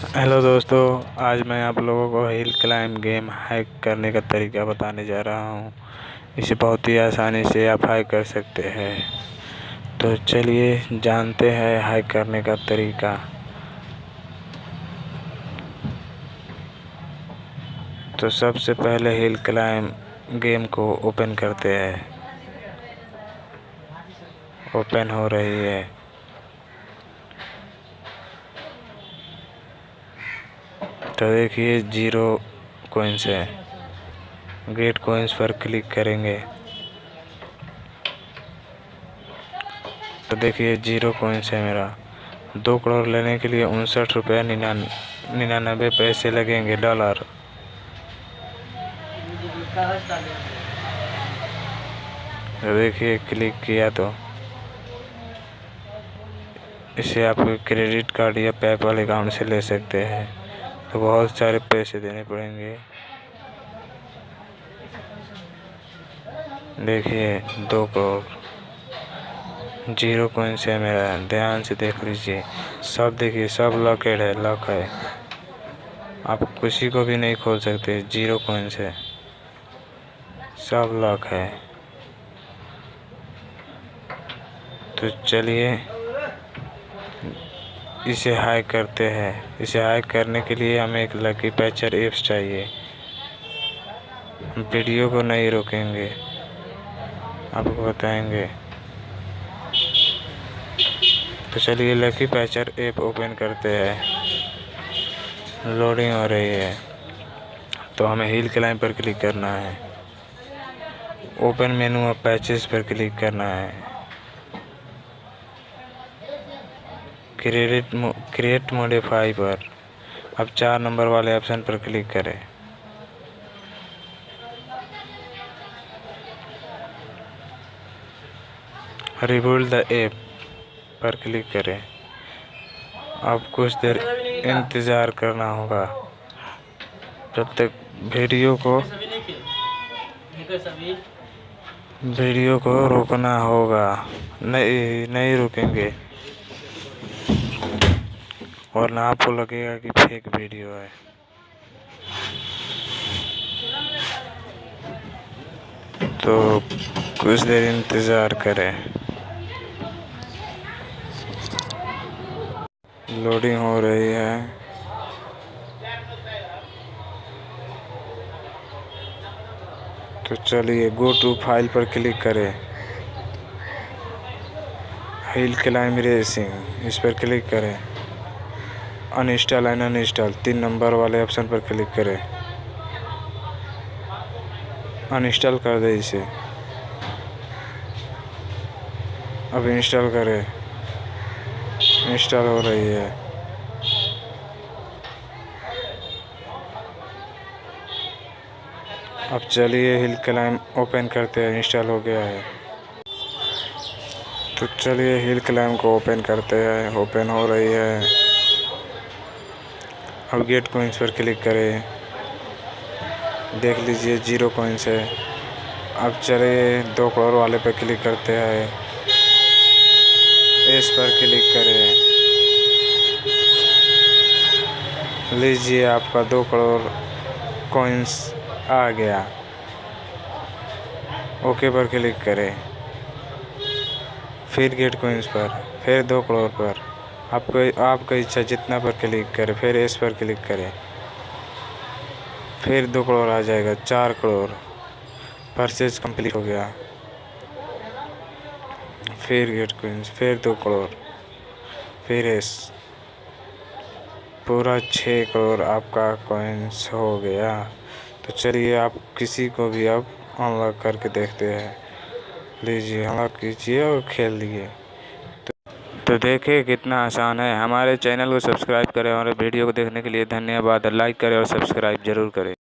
Hello दोस्तों, आज मैं आप लोगों को हिल क्लाइंब गेम हैक करने का तरीका बताने जा रहा हूँ। इसे बहुत ही आसानी से आप हैक कर सकते हैं। तो चलिए जानते हैं हैक करने का तरीका। तो सबसे पहले हिल क्लाइंब गेम को ओपन करते हैं। ओपन हो रही है। तो देखिए 0 कॉइन्स है। गेट कॉइन्स पर क्लिक करेंगे तो देखिए 0 कॉइन्स है मेरा। 2 करोड़ लेने के लिए 59 रुपया 99 पैसे लगेंगे $। तो देखिए क्लिक किया तो इसे आप क्रेडिट कार्ड या पेपैल अकाउंट से ले सकते हैं। तो बहुत सारे पैसे देने पड़ेंगे। देखिए 2 करोड़ 0 कॉइन्स है मेरा। ध्यान से देख लीजिए। सब देखिए, सब लॉकेड है, लॉक है। आप किसी को भी नहीं खोल सकते। 0 कॉइन्स है, सब लॉक है। तो चलिए इसे हैक करते हैं। इसे हैक करने के लिए हमें एक लकी पैचर ऐप्स चाहिए। हम वीडियो को नहीं रोकेंगे, आपको बताएंगे। तो चलिए लकी पैचर ऐप ओपन करते हैं। लोडिंग हो रही है। तो हमें हिल क्लाइंब पर क्लिक करना है। ओपन मेनू ऑफ पैचेस पर क्लिक करना है। क्रिएट मॉडिफाई पर अब 4 नंबर वाले ऑप्शन पर क्लिक करें। रिबूट द ऐप पर क्लिक करें। अब कुछ देर इंतज़ार करना होगा। जब तक वीडियो को रोकना होगा। नहीं रुकेंगे, वरना आपको लगेगा कि फेक वीडियो है। तो कुछ देर इंतज़ार करें। लोडिंग हो रही है। तो चलिए गो टू फाइल पर क्लिक करें। हिल क्लाइंब रेसिंग इस पर क्लिक करें। अनइंस्टॉल एंड अनइंस्टॉल 3 नंबर वाले ऑप्शन पर क्लिक करें। अनइंस्टॉल कर दे इसे। अब इंस्टॉल करें। इंस्टॉल हो रही है। अब चलिए हिल क्लाइंब ओपन करते हैं। इंस्टॉल हो गया है। तो चलिए हिल क्लाइंब को ओपन करते हैं। ओपन हो रही है। अब गेट कॉइन्स पर क्लिक करें। देख लीजिए 0 कॉइन्स है। अब चलिए 2 करोड़ वाले पर क्लिक करते हैं। इस पर क्लिक करें। लीजिए आपका 2 करोड़ कॉइन्स आ गया। ओके पर क्लिक करें। फिर गेट कॉइन्स पर, फिर 2 करोड़ पर। आपका इच्छा जितना पर क्लिक करें। फिर इस पर क्लिक करें। फिर 2 करोड़ आ जाएगा। 4 करोड़ परचेज कंप्लीट हो गया। फिर गेट कॉइन्स, फिर 2 करोड़, फिर इस पूरा 6 करोड़ आपका कॉइन्स हो गया। तो चलिए आप किसी को भी अब अनलॉक करके देखते हैं। लीजिए अनलॉक कीजिए और खेल लिए। तो देखिए कितना आसान है। हमारे चैनल को सब्सक्राइब करें और वीडियो को देखने के लिए धन्यवाद। लाइक करें और सब्सक्राइब जरूर करें।